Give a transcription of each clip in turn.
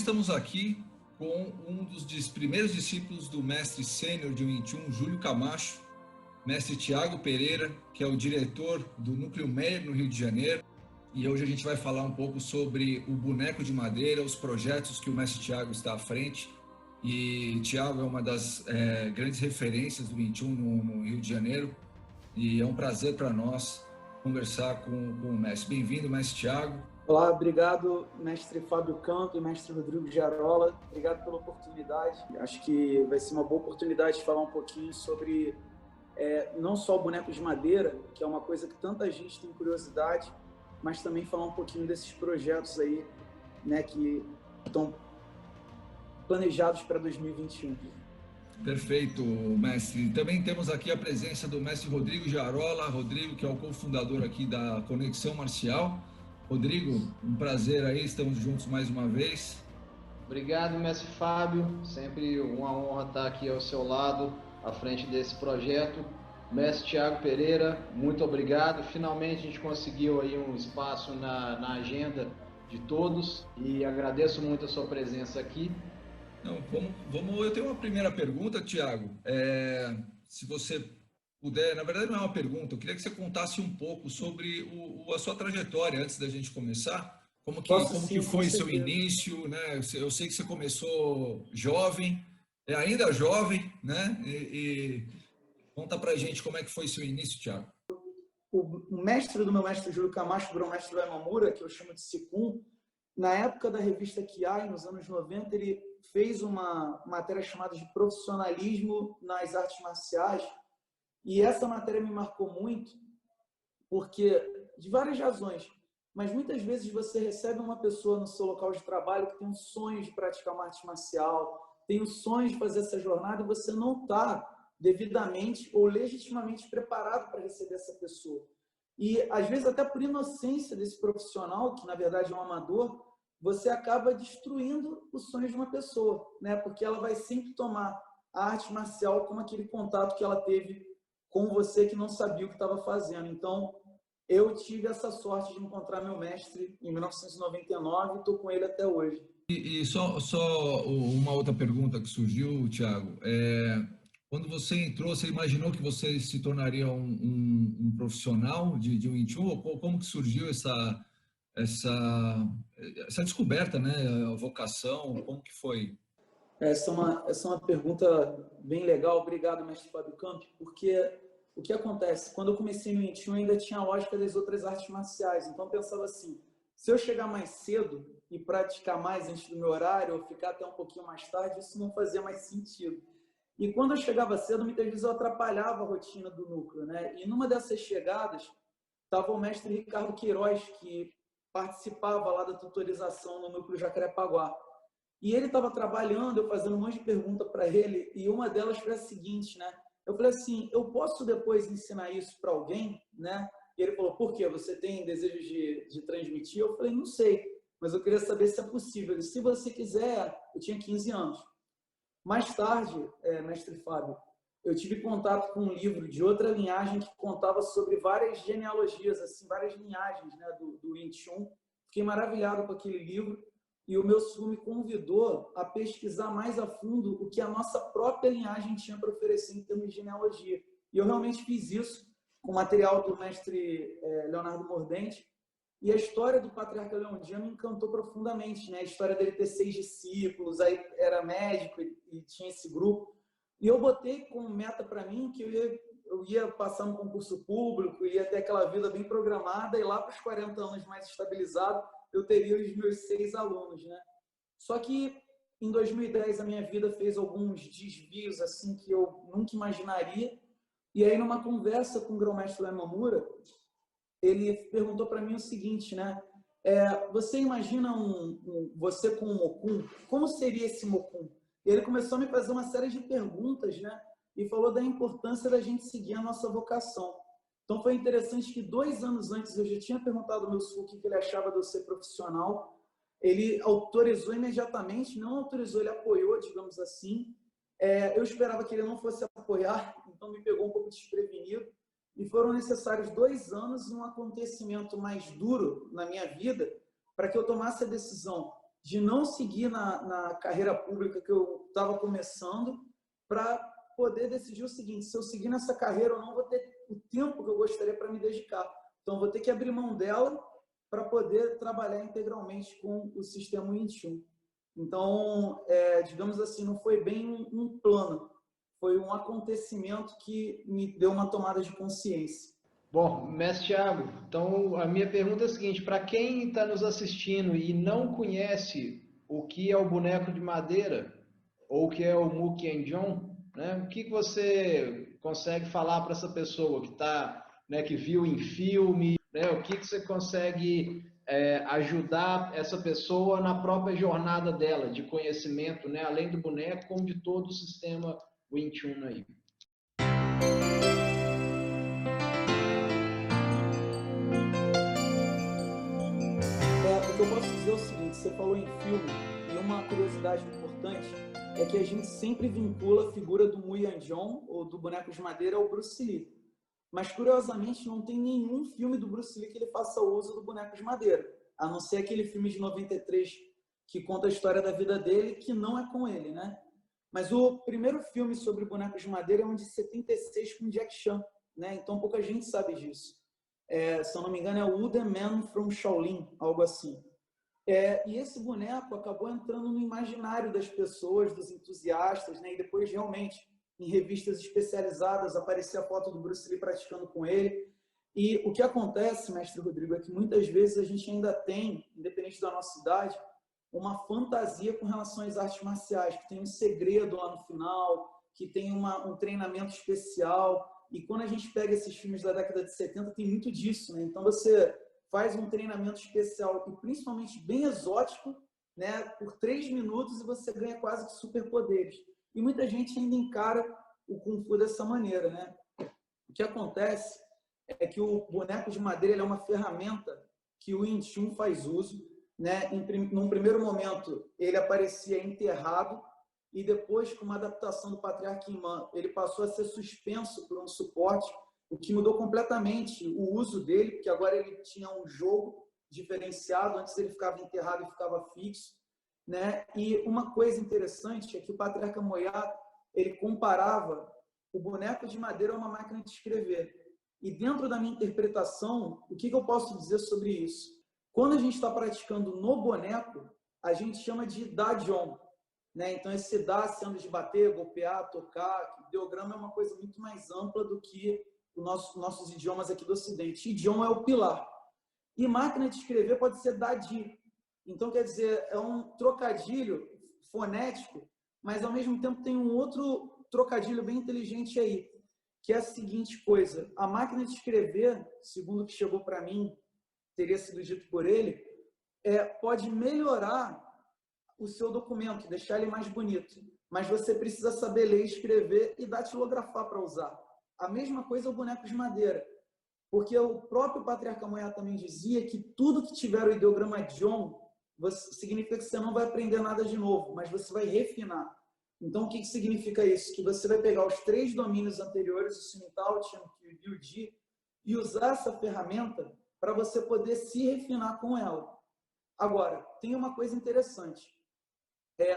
estamos aqui com um dos primeiros discípulos do mestre sênior de Wing Chun, Júlio Camacho, mestre Tiago Pereira, que é o diretor do Núcleo Meyer no Rio de Janeiro. E hoje a gente vai falar um pouco sobre o boneco de madeira, os projetos que o mestre Tiago está à frente. E Tiago é uma das grandes referências do Wing Chun no Rio de Janeiro. E é um prazer para nós conversar com o mestre. Bem-vindo, mestre Tiago. Olá, obrigado, mestre Fábio Canto e mestre Rodrigo Giarola. Obrigado pela oportunidade. Acho que vai ser uma boa oportunidade de falar um pouquinho sobre não só o boneco de madeira, que é uma coisa que tanta gente tem curiosidade, mas também falar um pouquinho desses projetos aí, né, que estão planejados para 2021. Perfeito, mestre. Também temos aqui a presença do mestre Rodrigo Giarola. Rodrigo, que é o cofundador aqui da Conexão Marcial. Rodrigo, um prazer aí, estamos juntos mais uma vez. Obrigado, mestre Fábio, sempre uma honra estar aqui ao seu lado, à frente desse projeto. Mestre Tiago Pereira, muito obrigado. Finalmente a gente conseguiu aí um espaço na agenda de todos e agradeço muito a sua presença aqui. Não, eu tenho uma primeira pergunta, Tiago. Se você puder, na verdade não é uma pergunta, eu queria que você contasse um pouco sobre a sua trajetória antes da gente começar. Como que foi seu início, né? Eu sei que você começou jovem, ainda jovem, né? E conta pra gente como é que foi seu início, Tiago. O mestre do meu mestre Júlio Camacho, o grão-mestre do Emamura, que eu chamo de Sicum, na época da revista Kiai, nos anos 90, ele fez uma matéria chamada de profissionalismo nas artes marciais. E essa matéria me marcou muito, porque, de várias razões, mas muitas vezes você recebe uma pessoa no seu local de trabalho que tem um sonho de praticar uma arte marcial, tem um sonho de fazer essa jornada e você não está devidamente ou legitimamente preparado para receber essa pessoa. E, às vezes, até por inocência desse profissional, que na verdade é um amador, você acaba destruindo os sonhos de uma pessoa, né? Porque ela vai sempre tomar a arte marcial como aquele contato que ela teve com você que não sabia o que estava fazendo. Então, eu tive essa sorte de encontrar meu mestre em 1999 e estou com ele até hoje. E só uma outra pergunta que surgiu, Tiago. Quando você entrou, você imaginou que você se tornaria um profissional de Wing Chun? Ou como que surgiu essa descoberta, né? A vocação, como que foi? Essa é uma pergunta bem legal. Obrigado, mestre Fábio Camp, porque o que acontece? Quando eu comecei no Wing Chun, ainda tinha a lógica das outras artes marciais. Então, eu pensava assim, se eu chegar mais cedo e praticar mais antes do meu horário, ou ficar até um pouquinho mais tarde, isso não fazia mais sentido. E quando eu chegava cedo, muitas vezes eu atrapalhava a rotina do núcleo, né? E numa dessas chegadas, estava o mestre Ricardo Queiroz, que participava lá da tutorização no núcleo Jacarepaguá. E ele estava trabalhando, eu fazendo um monte de perguntas para ele, e uma delas foi a seguinte, né? Eu falei assim, eu posso depois ensinar isso para alguém, né? E ele falou, por quê? Você tem desejo de transmitir? Eu falei, não sei, mas eu queria saber se é possível. Ele, se você quiser, eu tinha 15 anos. Mais tarde, mestre Fábio, eu tive contato com um livro de outra linhagem que contava sobre várias genealogias, assim, várias linhagens, né, do Wing Chun. Fiquei maravilhado com aquele livro e o meu Sicum me convidou a pesquisar mais a fundo o que a nossa própria linhagem tinha para oferecer em termos de genealogia. E eu realmente fiz isso com o material do mestre Leonardo Mordente. E a história do Patriarca Leão Dia me encantou profundamente, né? A história dele ter 6 discípulos, aí era médico e tinha esse grupo. E eu botei como meta para mim que eu ia passar no concurso público, ia ter aquela vida bem programada e lá para os 40 anos mais estabilizado, eu teria os meus 6 alunos, né? Só que em 2010 a minha vida fez alguns desvios assim que eu nunca imaginaria. E aí numa conversa com o grão-mestre Emamura, ele perguntou para mim o seguinte, né? Você imagina você com um Mokun? Como seria esse Mokun? E ele começou a me fazer uma série de perguntas, né? E falou da importância da gente seguir a nossa vocação. Então foi interessante que 2 anos antes eu já tinha perguntado ao meu Sicum o que ele achava de eu ser profissional. Ele autorizou imediatamente, não autorizou, ele apoiou, digamos assim. Eu esperava que ele não fosse apoiar, então me pegou um pouco desprevenido. E foram necessários 2 anos e um acontecimento mais duro na minha vida para que eu tomasse a decisão de não seguir na carreira pública que eu estava começando para poder decidir o seguinte: se eu seguir nessa carreira, eu não vou ter o tempo que eu gostaria para me dedicar. Então, eu vou ter que abrir mão dela para poder trabalhar integralmente com o sistema Wing-Chun. Então, digamos assim, não foi bem um plano, foi um acontecimento que me deu uma tomada de consciência. Bom, mestre Thiago, então a minha pergunta é a seguinte: para quem está nos assistindo e não conhece o que é o boneco de madeira ou o que é o Mukien-Jong, né, o que você consegue falar para essa pessoa que está, né, que viu em filme, né, o que você consegue ajudar essa pessoa na própria jornada dela de conhecimento, né, além do boneco, como de todo o sistema Wing Chun aí? O que eu posso dizer é o seguinte: você falou em filme, e uma curiosidade importante é que a gente sempre vincula a figura do Mukien-Jong, ou do boneco de madeira, ao Bruce Lee. Mas, curiosamente, não tem nenhum filme do Bruce Lee que ele faça uso do boneco de madeira, a não ser aquele filme de 93 que conta a história da vida dele, que não é com ele, né? Mas o primeiro filme sobre bonecos de madeira é um de 76 com Jack Chan, né? Então pouca gente sabe disso. Se eu não me engano, é o The Man from Shaolin, algo assim. E esse boneco acabou entrando no imaginário das pessoas, dos entusiastas, né? E depois, realmente, em revistas especializadas, aparecia a foto do Bruce Lee praticando com ele. E o que acontece, mestre Rodrigo, é que muitas vezes a gente ainda tem, independente da nossa idade, uma fantasia com relação às artes marciais, que tem um segredo lá no final, que tem um treinamento especial. E quando a gente pega esses filmes da década de 70, tem muito disso, né? Então você faz um treinamento especial e principalmente bem exótico, né, por 3 minutos, e você ganha quase que superpoderes. E muita gente ainda encara o Kung Fu dessa maneira, né? O que acontece é que o boneco de madeira ele é uma ferramenta que o Wing Chun faz uso, né? Num primeiro momento, ele aparecia enterrado, e depois, com uma adaptação do Patriarca Imã, ele passou a ser suspenso por um suporte, o que mudou completamente o uso dele, porque agora ele tinha um jogo diferenciado. Antes ele ficava enterrado e ficava fixo, né? E uma coisa interessante é que o Patriarca Moyat, ele comparava o boneco de madeira a uma máquina de escrever. E dentro da minha interpretação, o que eu posso dizer sobre isso? Quando a gente está praticando no boneco, a gente chama de Da-Jong, né? Então, esse Da sendo de bater, golpear, tocar, ideograma é uma coisa muito mais ampla do que os nossos idiomas aqui do Ocidente. Idioma é o pilar. E máquina de escrever pode ser Da-Di. Então, quer dizer, é um trocadilho fonético, mas ao mesmo tempo tem um outro trocadilho bem inteligente aí, que é a seguinte coisa: a máquina de escrever, segundo o que chegou para mim, teria sido dito por ele, pode melhorar o seu documento, deixar ele mais bonito, mas você precisa saber ler, escrever e datilografar para usar. A mesma coisa é o boneco de madeira, porque o próprio Patriarca Moyat também dizia que tudo que tiver o ideograma Jong significa que você não vai aprender nada de novo, mas você vai refinar. Então, o que significa isso? Que você vai pegar os 3 domínios anteriores, o Sumintao, o Tianqiu e o Ji, e usar essa ferramenta para você poder se refinar com ela. Agora, tem uma coisa interessante.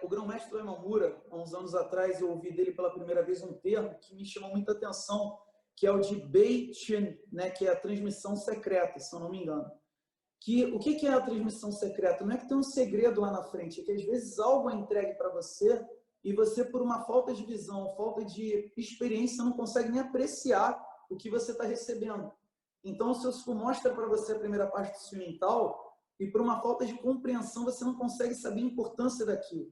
O grão-mestre Imamura, há uns anos atrás, eu ouvi dele pela primeira vez um termo que me chamou muita atenção, que é o de Bei Chen, né, que é a transmissão secreta, se eu não me engano. O que é a transmissão secreta? Não é que tem um segredo lá na frente, é que às vezes algo é entregue para você e você, por uma falta de visão, falta de experiência, não consegue nem apreciar o que você está recebendo. Então, o seu Sifu mostra para você a primeira parte do seu mental, e por uma falta de compreensão você não consegue saber a importância daquilo.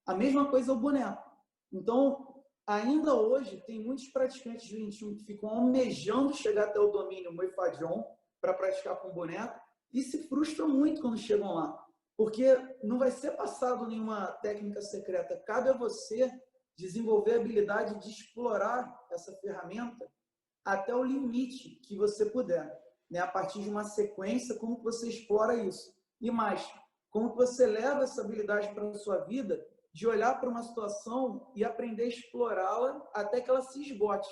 A mesma coisa é o boneco. Então, ainda hoje, tem muitos praticantes de Wing Chun que ficam almejando chegar até o domínio Muay Fa Jong para praticar com o boneco e se frustram muito quando chegam lá, porque não vai ser passado nenhuma técnica secreta. Cabe a você desenvolver a habilidade de explorar essa ferramenta até o limite que você puder, né? A partir de uma sequência, como que você explora isso? E mais, como que você leva essa habilidade para a sua vida, de olhar para uma situação e aprender a explorá-la até que ela se esgote.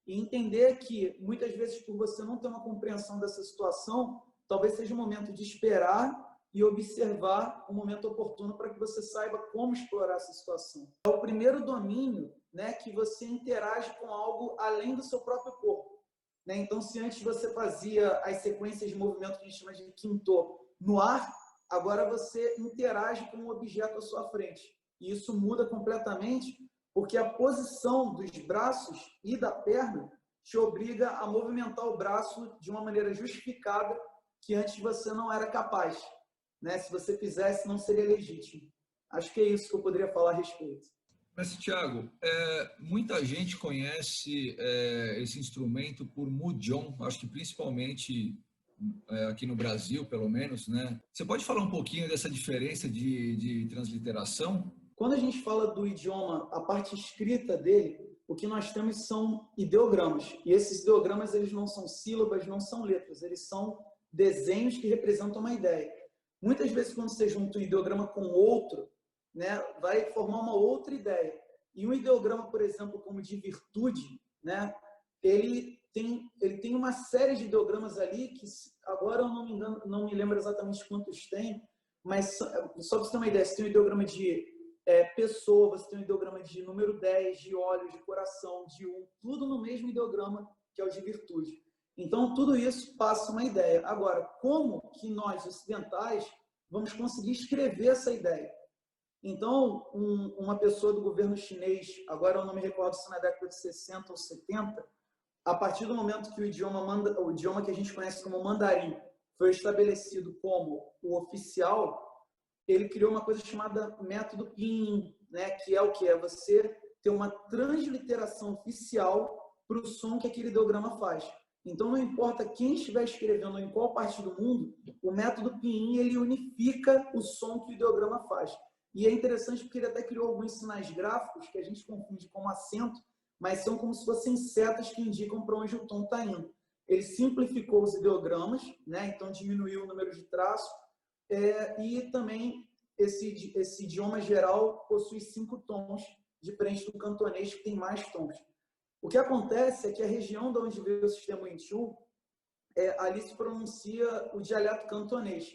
E entender que, muitas vezes, por você não ter uma compreensão dessa situação, talvez seja o momento de esperar e observar o momento oportuno para que você saiba como explorar essa situação. É o primeiro domínio, né, que você interage com algo além do seu próprio corpo. Né? Então, se antes você fazia as sequências de movimento que a gente chama de Quinto no ar, agora você interage com um objeto à sua frente. E isso muda completamente, porque a posição dos braços e da perna te obriga a movimentar o braço de uma maneira justificada que antes você não era capaz. Né? Se você fizesse, não seria legítimo. Acho que é isso que eu poderia falar a respeito. Mestre Thiago, muita gente conhece esse instrumento por Mudjong, acho que principalmente aqui no Brasil, pelo menos, né? Você pode falar um pouquinho dessa diferença de transliteração? Quando a gente fala do idioma, a parte escrita dele, o que nós temos são ideogramas. E esses ideogramas, eles não são sílabas, não são letras, eles são desenhos que representam uma ideia. Muitas vezes, quando você junta um ideograma com outro, né, vai formar uma outra ideia. E um ideograma, por exemplo, como de virtude, né, ele tem uma série de ideogramas ali que, agora eu não me engano, não me lembro exatamente quantos tem, mas só para você ter uma ideia, você tem um ideograma de pessoa, você tem um ideograma de número 10, de olhos, de coração, de tudo no mesmo ideograma, que é o de virtude. Então, tudo isso passa uma ideia. Agora, como que nós, ocidentais, vamos conseguir escrever essa ideia? Então, uma pessoa do governo chinês, agora eu não me recordo se na década de 60 ou 70, a partir do momento que o idioma que a gente conhece como mandarim foi estabelecido como o oficial, ele criou uma coisa chamada método Pinyin, né? Que é o que? É você ter uma transliteração oficial para o som que aquele ideograma faz. Então, não importa quem estiver escrevendo em qual parte do mundo, o método Pinyin ele unifica o som que o ideograma faz. E é interessante porque ele até criou alguns sinais gráficos que a gente confunde como acento, mas são como se fossem setas que indicam para onde o tom está indo. Ele simplificou os ideogramas, né? Então diminuiu o número de traços, e também esse idioma geral possui 5 tons, diferente do cantonês, que tem mais tons. O que acontece é que a região de onde veio o sistema Wing-Chun, ali se pronuncia o dialeto cantonês.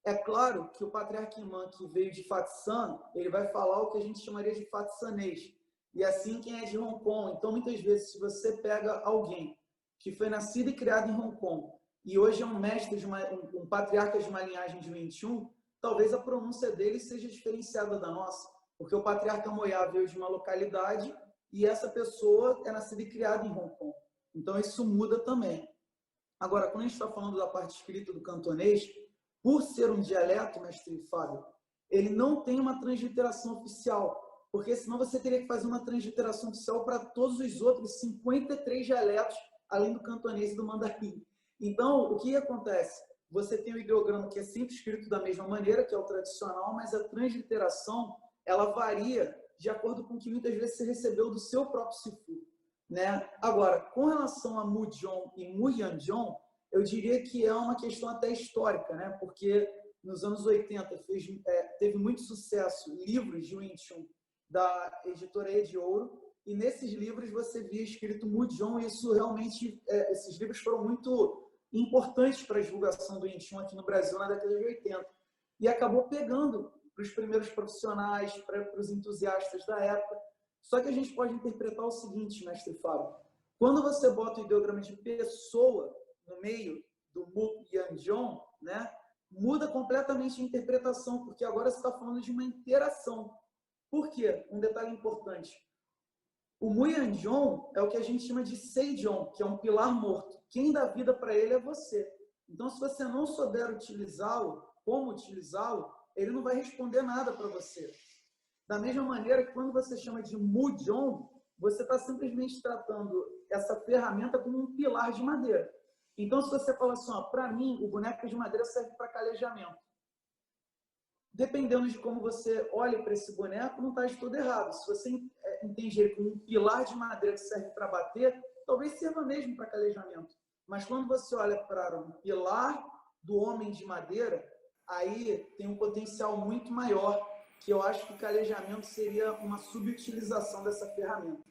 É claro que o patriarca imã, que veio de Fatsan, ele vai falar o que a gente chamaria de fatsanês. E assim quem é de Hong Kong. Então, muitas vezes, se você pega alguém que foi nascido e criado em Hong Kong e hoje é um mestre, um patriarca de uma linhagem de Wing Chun, talvez a pronúncia dele seja diferenciada da nossa, porque o patriarca Moyá veio de uma localidade e essa pessoa é nascida e criada em Hong Kong. Então, isso muda também. Agora, quando a gente está falando da parte escrita do cantonês, por ser um dialeto, mestre Fábio, ele não tem uma transliteração oficial, porque senão você teria que fazer uma transliteração oficial para todos os outros 53 dialetos, além do cantonês e do mandarim. Então, o que acontece? Você tem o ideograma que é sempre escrito da mesma maneira, que é o tradicional, mas a transliteração, ela varia de acordo com o que muitas vezes você recebeu do seu próprio Sifu. Né? Agora, com relação a Mudjong e Muyanjong, eu diria que é uma questão até histórica, né? Porque nos anos 80 teve muito sucesso livros de Wing Chun da editora E de Ouro, e nesses livros você via escrito Mudjong, e isso realmente, esses livros foram muito importantes para a divulgação do Wing Chun aqui no Brasil na década de 80. E acabou pegando para os primeiros profissionais, para os entusiastas da época. Só que a gente pode interpretar o seguinte, mestre Fábio, quando você bota o ideograma de pessoa no meio do Mu Yanjong, né, muda completamente a interpretação, porque agora você está falando de uma interação. Por quê? Um detalhe importante. O Mu Yanjong é o que a gente chama de Seijong, que é um pilar morto. Quem dá vida para ele é você. Então, se você não souber utilizá-lo, como utilizá-lo, ele não vai responder nada para você. Da mesma maneira que quando você chama de Mudjong, você está simplesmente tratando essa ferramenta como um pilar de madeira. Então, se você fala assim, para mim, o boneco de madeira serve para calejamento. Dependendo de como você olha para esse boneco, não está de todo errado. Se você entende ele como um pilar de madeira que serve para bater, talvez sirva mesmo para calejamento. Mas quando você olha para um pilar do homem de madeira, aí tem um potencial muito maior, que eu acho que o calejamento seria uma subutilização dessa ferramenta.